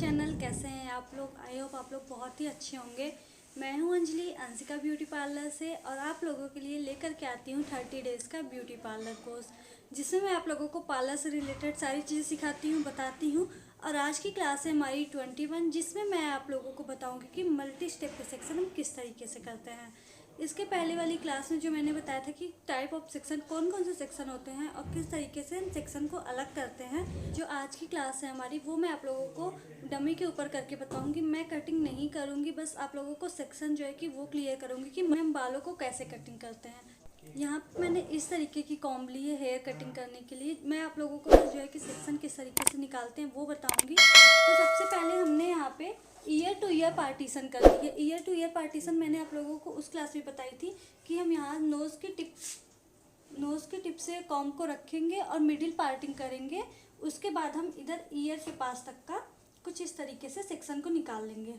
Channel. कैसे हैं आप लोग? आई होप आप लोग बहुत ही अच्छे होंगे। मैं हूं अंजलि अंशिका ब्यूटी पार्लर से और आप लोगों के लिए लेकर के आती हूं 30 डेज़ का ब्यूटी पार्लर कोर्स, जिसमें मैं आप लोगों को पार्लर से रिलेटेड सारी चीज़ें सिखाती हूं, बताती हूं। और आज की क्लास है हमारी 21, जिसमें मैं आप लोगों को बताऊंगी कि मल्टी स्टेप के सेक्शन हम किस तरीके से करते हैं। इसके पहले वाली क्लास में जो मैंने बताया था कि टाइप ऑफ सेक्शन कौन कौन से सेक्शन होते हैं और किस तरीके से हम सेक्शन को अलग करते हैं, जो आज की क्लास है हमारी, वो मैं आप लोगों को डमी के ऊपर करके बताऊंगी। मैं कटिंग नहीं करूंगी, बस आप लोगों को सेक्शन जो है कि वो क्लियर करूंगी कि हम बालों को कैसे कटिंग करते हैं। यहाँ पे मैंने इस तरीके की कॉम्ब ली है हेयर कटिंग करने के लिए। मैं आप लोगों को जो है कि सेक्शन किस तरीके से निकालते हैं वो बताऊंगी। तो सबसे पहले हमने यहाँ पे ईयर टू ईयर पार्टीशन कर ली है। ईयर टू ईयर पार्टीशन मैंने आप लोगों को उस क्लास में बताई थी कि हम यहाँ नोज़ की टिप से कॉम्ब को रखेंगे और मिडिल पार्टिंग करेंगे। उसके बाद हम इधर ईयर के पास तक का कुछ इस तरीके से सेक्शन को निकाल लेंगे।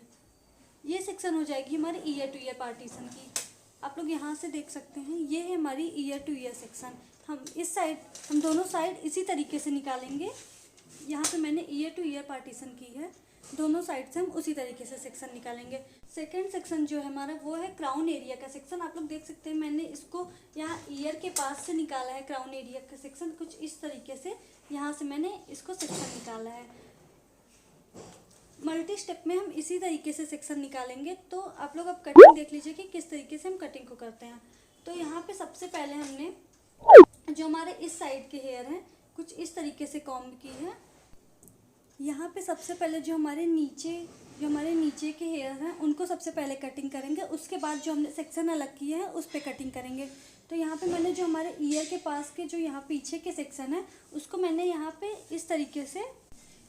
ये सेक्शन हो जाएगी हमारी ईयर टू ईयर पार्टीशन की। आप लोग यहाँ से देख सकते हैं, ये है हमारी ईयर टू ईयर सेक्शन। हम दोनों साइड इसी तरीके से निकालेंगे। यहाँ पे मैंने ईयर टू ईयर पार्टीशन की है, दोनों साइड से हम उसी तरीके से सेक्शन निकालेंगे। सेकंड सेक्शन जो है हमारा वो है क्राउन एरिया का सेक्शन। आप लोग देख सकते हैं मैंने इसको यहाँ ईयर के पास से निकाला है। क्राउन एरिया का सेक्शन कुछ इस तरीके से यहाँ से मैंने इसको सेक्शन निकाला है। मल्टी स्टेप में हम इसी तरीके से सेक्शन निकालेंगे। तो आप लोग अब कटिंग देख लीजिए कि किस तरीके से हम कटिंग को करते हैं। तो यहाँ पे सबसे पहले हमने जो हमारे इस साइड के हेयर हैं कुछ इस तरीके से कॉम्ब की है। यहाँ पे सबसे पहले जो हमारे नीचे के हेयर हैं उनको सबसे पहले कटिंग करेंगे। उसके बाद जो हमने सेक्शन अलग किए हैं उस पर कटिंग करेंगे। तो यहाँ पे मैंने जो हमारे ईयर के पास के जो यहाँ पीछे के सेक्शन है उसको मैंने यहाँ पे इस तरीके से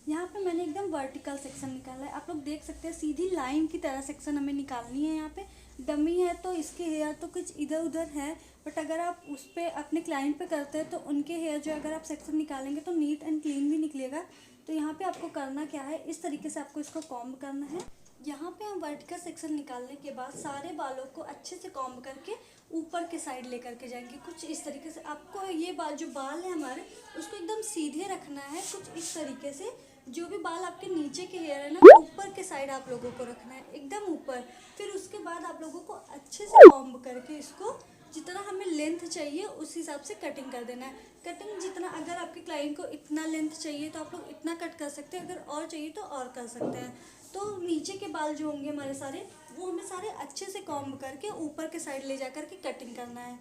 मैंने एकदम वर्टिकल सेक्शन निकाला है। आप लोग देख सकते हैं सीधी लाइन की तरह सेक्शन हमें निकालनी है। यहाँ पे डमी है तो इसके हेयर तो कुछ इधर उधर है, बट अगर आप उस पर अपने क्लाइंट पे करते हैं तो उनके हेयर जो अगर आप सेक्शन निकालेंगे तो नीट एंड क्लीन भी निकलेगा। तो यहाँ पे आपको करना क्या है, इस तरीके से आपको इसको कॉम्ब करना है। यहाँ पे हम वर्टिकल सेक्शन निकालने के बाद सारे बालों को अच्छे से कॉम्ब करके ऊपर के साइड लेकर के जाएंगे। कुछ इस तरीके से आपको ये जो बाल है हमारे उसको एकदम सीधे रखना है। कुछ इस तरीके से जो भी बाल आपके नीचे के हेयर है ना, ऊपर के साइड आप लोगों को रखना है, एकदम ऊपर। फिर उसके बाद आप लोगों को अच्छे से कॉम्ब करके इसको जितना हमें लेंथ चाहिए उस हिसाब से कटिंग कर देना है। कटिंग जितना, अगर आपके क्लाइंट को इतना लेंथ चाहिए तो आप लोग इतना कट कर सकते हैं, अगर और चाहिए तो और कर सकते हैं। तो नीचे के बाल जो होंगे हमारे सारे, वो हमें सारे अच्छे से कॉम्ब करके ऊपर के साइड ले जा कर के कटिंग करना है।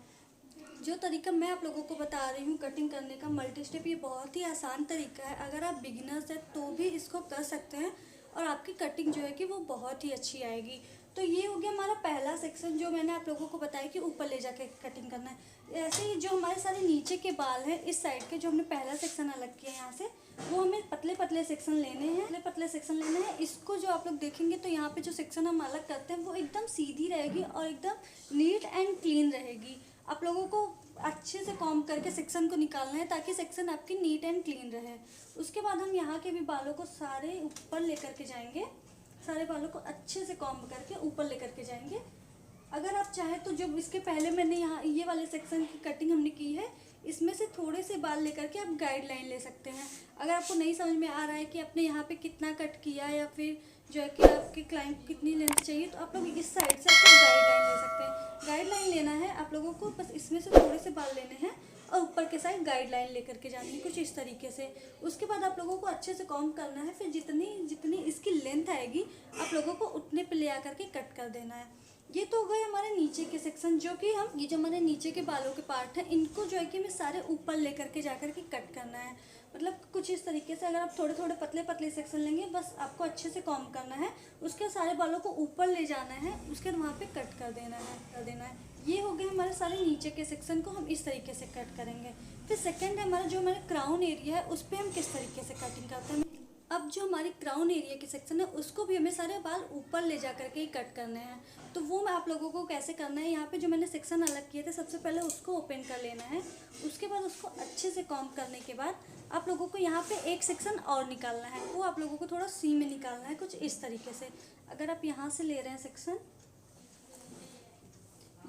जो तरीका मैं आप लोगों को बता रही हूँ कटिंग करने का मल्टी स्टेप, ये बहुत ही आसान तरीका है। अगर आप बिगिनर्स हैं तो भी इसको कर सकते हैं और आपकी कटिंग जो है कि वो बहुत ही अच्छी आएगी। तो ये हो गया हमारा पहला सेक्शन जो मैंने आप लोगों को बताया कि ऊपर ले जाके कटिंग करना है। ऐसे ही जो हमारे सारे नीचे के बाल हैं इस साइड के, जो हमने पहला सेक्शन अलग किया है यहाँ से, वो हमें पतले पतले सेक्शन लेने हैं। इसको जो आप लोग देखेंगे तो यहाँ पे जो सेक्शन हम अलग करते हैं वो एकदम सीधी रहेगी और एकदम नीट एंड क्लीन रहेगी। आप लोगों को अच्छे से कॉम्ब करके सेक्शन को निकालना है ताकि सेक्शन आपकी नीट एंड क्लीन रहे। उसके बाद हम यहाँ के भी बालों को सारे ऊपर लेकर के जाएंगे। सारे बालों को अच्छे से कॉम्ब करके ऊपर लेकर के जाएंगे। अगर आप चाहें तो जो इसके पहले मैंने यहाँ ये वाले सेक्शन की कटिंग हमने की है, इसमें से थोड़े से बाल लेकर के आप गाइडलाइन ले सकते हैं। अगर आपको नहीं समझ में आ रहा है कि आपने यहाँ पे कितना कट किया या फिर जो है कि आपके क्लाइंट को कितनी लेंथ चाहिए, तो आप लोग इस साइड से आपको गाइडलाइन ले सकते हैं। गाइडलाइन लेना है आप लोगों को, बस इसमें से थोड़े से बाल लेने हैं और ऊपर के साइड गाइडलाइन लेकर के जानी है कुछ इस तरीके से। उसके बाद आप लोगों को अच्छे से कॉम्ब करना है। फिर जितनी इसकी लेंथ आएगी आप लोगों को उतने पे ले आकर के कट कर देना है। ये तो हो गए हमारे नीचे के सेक्शन, जो कि हम ये जो हमारे नीचे के बालों के पार्ट हैं इनको जो है कि हमें सारे ऊपर लेकर के जाकर के कट करना है। मतलब कुछ इस तरीके से अगर आप थोड़े थोड़े पतले पतले सेक्शन लेंगे, बस आपको अच्छे से कॉम्ब करना है, उसके सारे बालों को ऊपर ले जाना है, उसके वहाँ पे कट कर देना है। ये हो गए हमारे सारे नीचे के सेक्शन को हम इस तरीके से कट करेंगे। फिर सेकंड है हमारा जो हमारा क्राउन एरिया है, उस पर हम किस तरीके से कटिंग करते हैं। अब जो हमारी क्राउन एरिया की सेक्शन है उसको भी हमें सारे बाल ऊपर ले जा करके ही कट करने हैं। तो वो मैं आप लोगों को कैसे करना है, यहाँ पे जो मैंने सेक्शन अलग किए थे सबसे पहले उसको ओपन कर लेना है। उसके बाद उसको अच्छे से कॉम्ब करने के बाद आप लोगों को यहाँ पे एक सेक्शन और निकालना है। वो आप लोगों को थोड़ा सी में निकालना है कुछ इस तरीके से। अगर आप यहाँ से ले रहे हैं सेक्शन,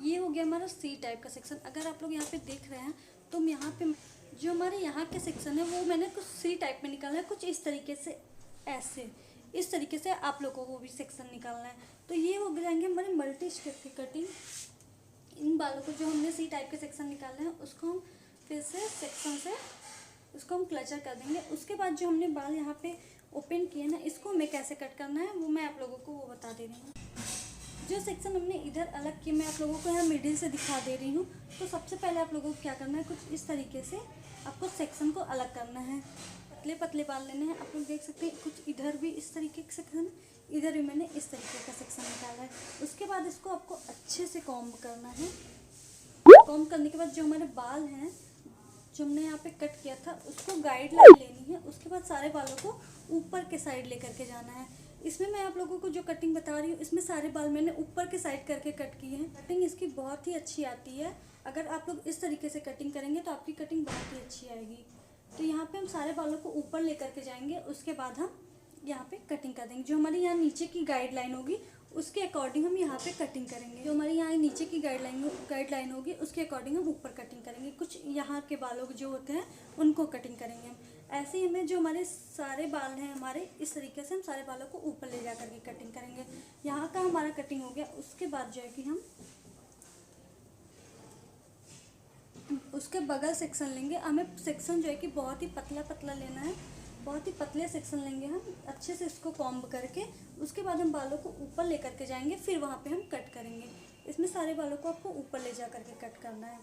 ये हो गया हमारा सी टाइप का सेक्शन। अगर आप लोग यहाँ पे देख रहे हैं तो यहाँ पे जो हमारे यहाँ के सेक्शन है वो मैंने कुछ सी टाइप में निकाला है कुछ इस तरीके से। ऐसे इस तरीके से आप लोगों को भी सेक्शन निकालना है। तो ये हो जाएंगे हमारे मल्टी स्टेप की कटिंग। इन बालों को जो हमने सी टाइप के सेक्शन निकाले हैं उसको हम फिर से सेक्शन से उसको हम क्लचर कर देंगे। उसके बाद जो हमने बाल यहाँ पे ओपन किए ना, इसको हमें कैसे कट करना है वो मैं आप लोगों को वो बता दे रही हूँ। जो सेक्शन हमने इधर अलग किए मैं आप लोगों को यहाँ मिडिल से दिखा दे रही हूँ। तो सबसे पहले आप लोगों को क्या करना है, कुछ इस तरीके से आपको सेक्शन को अलग करना है। पतले पतले बाल लेने हैं। आप लोग देख सकते हैं कुछ इधर भी इस तरीके का सेक्शन, इधर भी मैंने इस तरीके का सेक्शन निकाला है। उसके बाद इसको आपको अच्छे से कॉम्ब करना है। कॉम्ब करने के बाद जो हमारे बाल हैं जो हमने यहाँ पे कट किया था उसको गाइडलाइन लेनी है। उसके बाद सारे बालों को ऊपर के साइड लेकर के जाना है। इसमें मैं आप लोगों को जो कटिंग बता रही हूँ इसमें सारे बाल मैंने ऊपर के साइड करके कट किए हैं। कटिंग इसकी बहुत ही अच्छी आती है। अगर आप लोग इस तरीके से कटिंग करेंगे तो आपकी कटिंग बहुत ही अच्छी आएगी। तो यहाँ पे हम सारे बालों को ऊपर लेकर के जाएंगे। उसके बाद हम यहाँ पे कटिंग कर देंगे। जो हमारी यहाँ नीचे की गाइडलाइन होगी उसके अकॉर्डिंग हम यहाँ पे कटिंग करेंगे। जो हमारी यहाँ नीचे की गाइडलाइन होगी उसके अकॉर्डिंग हम ऊपर कटिंग करेंगे। कुछ यहाँ के बालों जो होते हैं उनको कटिंग करेंगे हम। ऐसे ही हमें जो हमारे सारे बाल हैं हमारे इस तरीके से हम सारे बालों को ऊपर ले जा करके कटिंग करेंगे। यहाँ का हमारा कटिंग हो गया। उसके बाद जो है कि हम उसके बगल सेक्शन लेंगे। हमें सेक्शन जो है कि बहुत ही पतला पतला लेना है। बहुत ही पतले सेक्शन लेंगे हम, अच्छे से इसको कॉम्ब करके। उसके बाद हम बालों को ऊपर लेकर के जाएंगे, फिर वहाँ पे हम कट करेंगे। इसमें सारे बालों को आपको ऊपर ले जा करके कट करना है।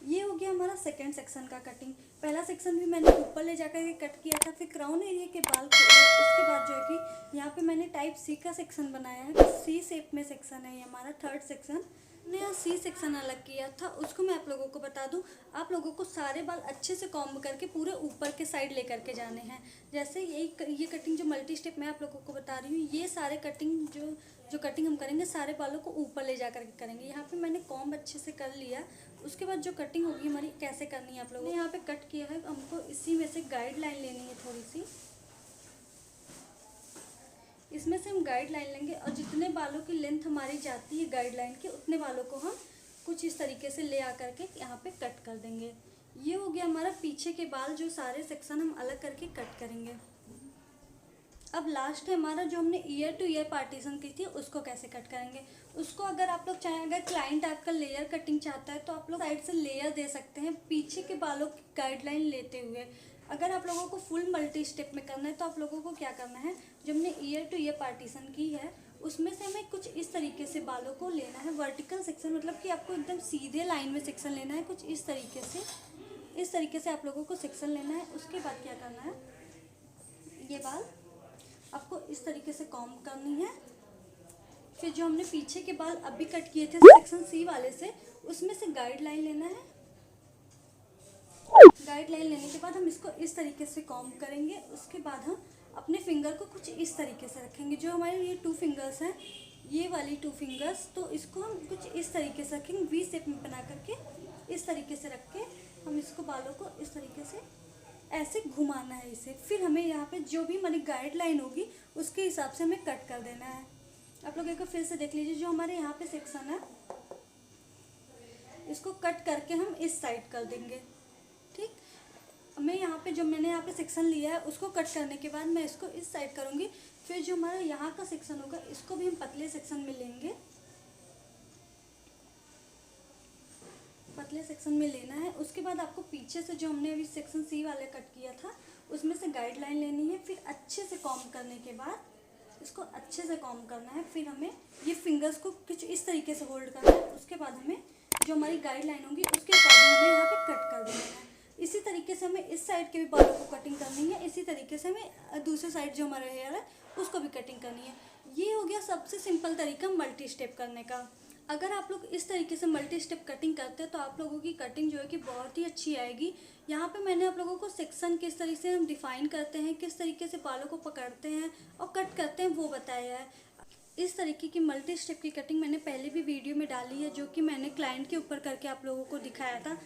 ये हो गया हमारा सेकंड सेक्शन का कटिंग। पहला सेक्शन भी मैंने ऊपर ले जा करके कट किया था, फिर क्राउन एरिया के बाल को। उसके बाद जो है कि यहाँ पे मैंने टाइप सी का सेक्शन बनाया है। सी शेप में सेक्शन है ये हमारा थर्ड सेक्शन। मैंने यहाँ सी सेक्शन अलग किया था, उसको मैं आप लोगों को बता दूं। आप लोगों को सारे बाल अच्छे से कॉम्ब करके पूरे ऊपर के साइड लेकर के जाने हैं। जैसे ये कटिंग जो मल्टी स्टेप मैं आप लोगों को बता रही हूँ, ये सारे कटिंग जो कटिंग हम करेंगे सारे बालों को ऊपर ले जा करके करेंगे। यहाँ पे मैंने कॉम्ब अच्छे से कर लिया। उसके बाद जो कटिंग होगी हमारी कैसे करनी है आप लोगों ने यहाँ पे कट किया है, हमको इसी में से गाइडलाइन लेनी है थोड़ी सी। इसमें से हम गाइडलाइन लेंगे और जितने बालों की लेंथ हमारी जाती है गाइडलाइन के उतने बालों को हम कुछ इस तरीके से ले आकर के यहाँ पे कट कर देंगे। ये हो गया हमारा पीछे के बाल, जो सारे सेक्शन हम अलग करके कट करेंगे। अब लास्ट है हमारा जो हमने ईयर टू ईयर पार्टीशन की थी उसको कैसे कट करेंगे। उसको अगर आप लोग चाहें, अगर क्लाइंट आपका लेयर कटिंग चाहता है तो आप लोग साइड से लेयर दे सकते हैं पीछे के बालों की गाइडलाइन लेते हुए। अगर आप लोगों को फुल मल्टी स्टेप में करना है तो आप लोगों को क्या करना है, जो हमने ईयर टू ईयर पार्टीशन की है उसमें से हमें कुछ इस तरीके से बालों को लेना है। वर्टिकल सेक्शन मतलब कि आपको एकदम सीधे लाइन में सेक्शन लेना है। कुछ इस तरीके से आप लोगों को सेक्शन लेना है। उसके बाद क्या करना है, ये बाल आपको इस तरीके से कॉम्ब करनी है। फिर जो हमने पीछे के बाल अभी कट किए थे सेक्शन सी वाले से, उसमें से गाइडलाइन लेना है। गाइडलाइन लेने के बाद हम इसको इस तरीके से कॉम्ब करेंगे। उसके बाद हम अपने फिंगर को कुछ इस तरीके से रखेंगे। जो हमारे ये 2 फिंगर्स हैं, ये वाली 2 फिंगर्स, तो इसको हम कुछ इस तरीके से रखेंगे, वी शेप में बना करके इस तरीके से रख के हम इसको बालों को इस तरीके से ऐसे घुमाना है इसे। फिर हमें यहाँ पे जो भी हमारी गाइडलाइन होगी उसके हिसाब से हमें कट कर देना है। आप लोग एक बार फिर से देख लीजिए। जो हमारे यहाँ पे सेक्शन है इसको कट करके हम इस साइड कर देंगे। ठीक, मैं यहाँ पे जो मैंने यहाँ पे सेक्शन लिया है उसको कट करने के बाद मैं इसको इस साइड करूँगी। फिर जो हमारा यहाँ का सेक्शन होगा इसको भी हम पतले सेक्शन में लेंगे, पतले सेक्शन में लेना है। उसके बाद आपको पीछे से जो हमने अभी सेक्शन सी वाले कट किया था उसमें से गाइडलाइन लेनी है। फिर अच्छे से कॉम्ब करने के बाद इसको अच्छे से कॉम्ब करना है। फिर हमें ये फिंगर्स को कुछ इस तरीके से होल्ड करना है। उसके बाद हमें जो हमारी गाइडलाइन होगी उसके अकॉर्डिंग हमें यहाँ पे कट कर देना है। इसी तरीके से हमें इस साइड के भी बालों को कटिंग करनी है। इसी तरीके से हमें दूसरे साइड जो हमारा हेयर है उसको भी कटिंग करनी है। ये हो गया सबसे सिंपल तरीका मल्टी स्टेप करने का। अगर आप लोग इस तरीके से मल्टी स्टेप कटिंग करते हैं तो आप लोगों की कटिंग जो है कि बहुत ही अच्छी आएगी। यहाँ पे मैंने आप लोगों को सेक्शन किस तरीके से हम डिफाइन करते हैं, किस तरीके से बालों को पकड़ते हैं और कट करते हैं वो बताया है। इस तरीके की मल्टी स्टेप की कटिंग मैंने पहले भी वीडियो में डाली है, जो कि मैंने क्लाइंट के ऊपर करके आप लोगों को दिखाया था।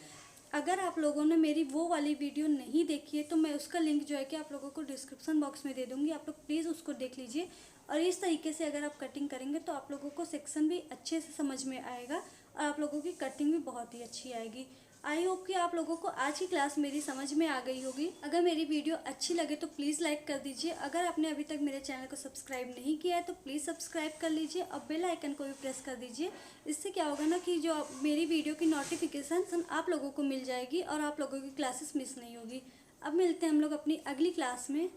अगर आप लोगों ने मेरी वो वाली वीडियो नहीं देखी है तो मैं उसका लिंक जो है कि आप लोगों को डिस्क्रिप्शन बॉक्स में दे दूँगी। आप लोग प्लीज़ उसको देख लीजिए। और इस तरीके से अगर आप कटिंग करेंगे तो आप लोगों को सेक्शन भी अच्छे से समझ में आएगा और आप लोगों की कटिंग भी बहुत ही अच्छी आएगी। आई होप कि आप लोगों को आज की क्लास मेरी समझ में आ गई होगी। अगर मेरी वीडियो अच्छी लगे तो प्लीज़ लाइक कर दीजिए। अगर आपने अभी तक मेरे चैनल को सब्सक्राइब नहीं किया है तो प्लीज़ सब्सक्राइब कर लीजिए और बेल आइकन को भी प्रेस कर दीजिए। इससे क्या होगा ना कि जो मेरी वीडियो की नोटिफिकेशन आप लोगों को मिल जाएगी और आप लोगों की क्लासेस मिस नहीं होगी। अब मिलते हैं हम लोग अपनी अगली क्लास में।